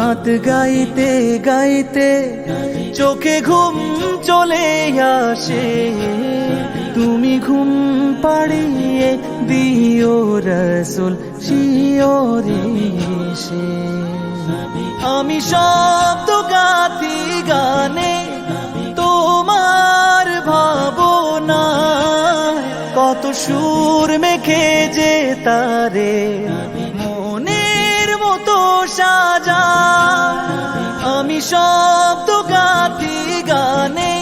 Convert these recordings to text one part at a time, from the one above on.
নাত গাইতে গাইতে চোখে ঘুম চলে আসে, তুমি ঘুম পাড়িয়ে দিও রসুল শিওরে এসে। আমি শব্দ গাথি গানে তোমার ভাবনা, কত সুর মেখে যে তারে মনের মতো সাজা। আমি শব্দ গাথি গানে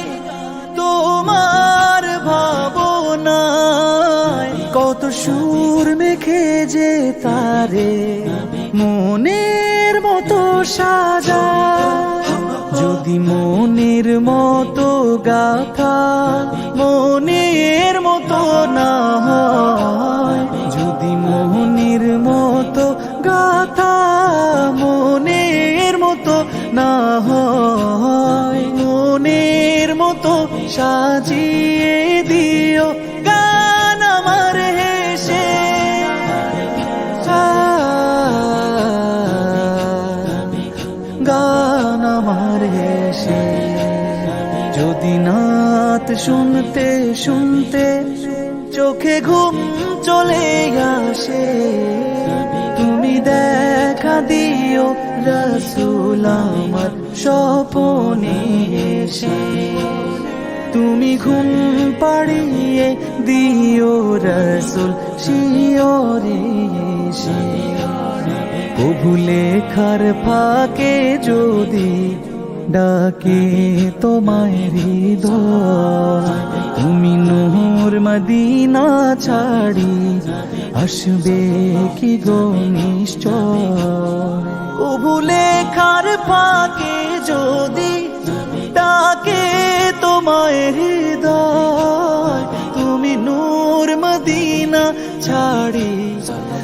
তোমার ভাবনা, কত সুর মেখে যে তারে মনের মতো সাজা। যদি মনের মতো গাথা মনের মতো না হয়, যদি মনের মতো গাথা মনের মতো না হয়, মনের মতো সাজিয়ে দিও গান আমার হেসে। গান আমার হেসে। যদি নাত শুনতে শুনতে চোখে ঘুম চলে আসে, তুমি দেখা দিও রসুল আমার স্বপনে এসে। তুমি ঘুম পাড়িয়ে দিও রসুল শিওরে এসে। কবু লেখার ফাঁকে যদি ডাকে তোমায় হৃদয়, তুমি নূর মদিনা ছাড়ি আসবে কি গো নিশ্চয়। কবু লেখার ফাঁকে যদি ডাকে তোমায় হৃদয়, তুমি নূর মদিনা ছাড়ি